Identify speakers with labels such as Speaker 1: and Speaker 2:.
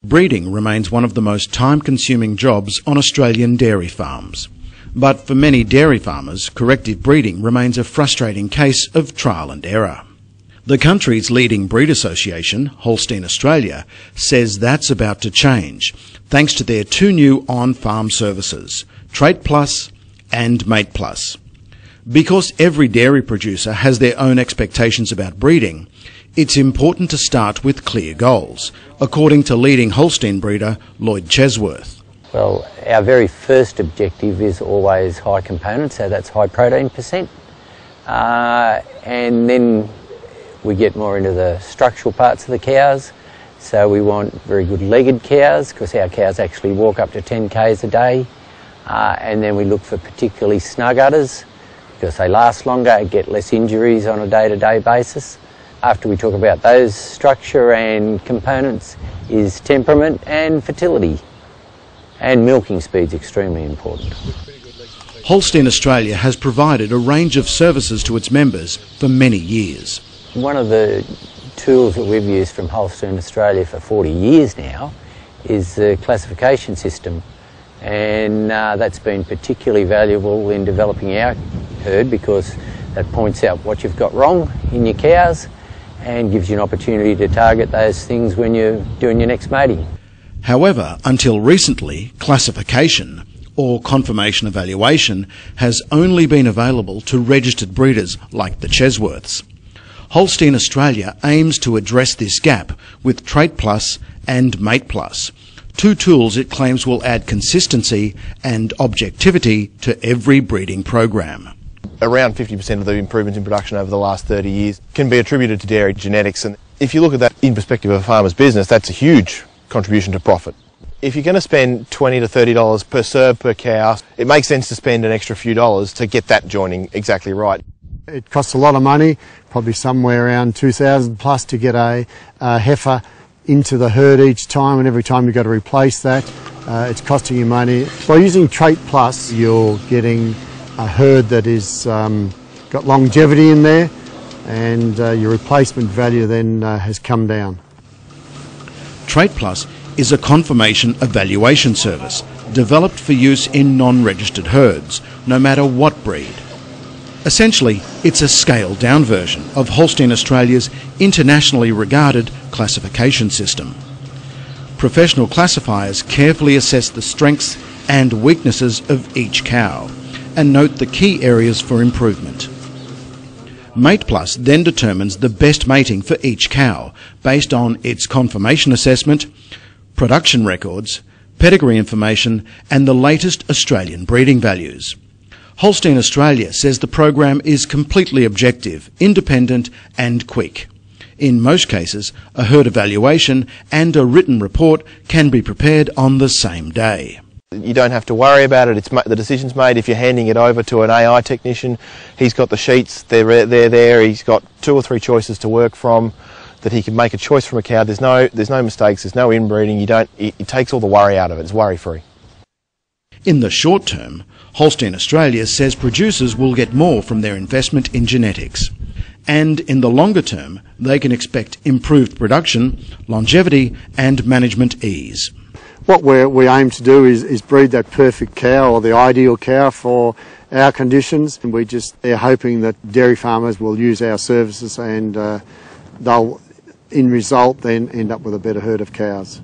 Speaker 1: Breeding remains one of the most time-consuming jobs on Australian dairy farms. But for many dairy farmers, corrective breeding remains a frustrating case of trial and error. The country's leading breed association, Holstein Australia, says that's about to change, thanks to their two new on-farm services, traitplus and mateplus. Because every dairy producer has their own expectations about breeding, it's important to start with clear goals, according to leading Holstein breeder Lloyd Chesworth.
Speaker 2: Well, our very first objective is always high component, so that's high protein percent. And then we get more into the structural parts of the cows. So we want very good legged cows, because our cows actually walk up to 10 k's a day. And then we look for particularly snug udders, because they last longer, get less injuries on a day-to-day basis. After we talk about those structure and components is temperament and fertility. And milking speed's extremely important.
Speaker 1: Holstein Australia has provided a range of services to its members for many years.
Speaker 2: One of the tools that we've used from Holstein Australia for 40 years now is the classification system. And that's been particularly valuable in developing our herd, because that points out what you've got wrong in your cows and gives you an opportunity to target those things when you're doing your next mating.
Speaker 1: However, until recently, classification, or confirmation evaluation, has only been available to registered breeders like the Chesworths. Holstein Australia aims to address this gap with traitplus and mateplus, two tools it claims will add consistency and objectivity to every breeding program.
Speaker 3: Around 50% of the improvements in production over the last 30 years can be attributed to dairy genetics, and if you look at that in perspective of a farmer's business, that's a huge contribution to profit. If you're going to spend $20 to $30 per serve per cow, it makes sense to spend an extra few dollars to get that joining exactly right.
Speaker 4: It costs a lot of money, probably somewhere around $2,000 plus to get a heifer into the herd each time, and every time you've got to replace that, it's costing you money. By using traitplus, you're getting a herd that is got longevity in there, and your replacement value then has come down.
Speaker 1: traitplus is a confirmation evaluation service developed for use in non-registered herds, no matter what breed. Essentially, it's a scaled-down version of Holstein Australia's internationally regarded classification system. Professional classifiers carefully assess the strengths and weaknesses of each cow and note the key areas for improvement. Mateplus then determines the best mating for each cow based on its conformation assessment, production records, pedigree information and the latest Australian breeding values. Holstein Australia says the program is completely objective, independent and quick. In most cases, a herd evaluation and a written report can be prepared on the same day.
Speaker 3: You don't have to worry about it. The decision's made. If you're handing it over to an AI technician, he's got the sheets, they're there, he's got 2 or 3 choices to work from, that he can make a choice from a cow. There's no mistakes, there's no inbreeding, it takes all the worry out of it, it's worry-free.
Speaker 1: In the short term, Holstein Australia says producers will get more from their investment in genetics. And in the longer term, they can expect improved production, longevity and management ease.
Speaker 4: What we aim to do is breed that perfect cow, or the ideal cow for our conditions, and they're hoping that dairy farmers will use our services, and they'll in result then end up with a better herd of cows.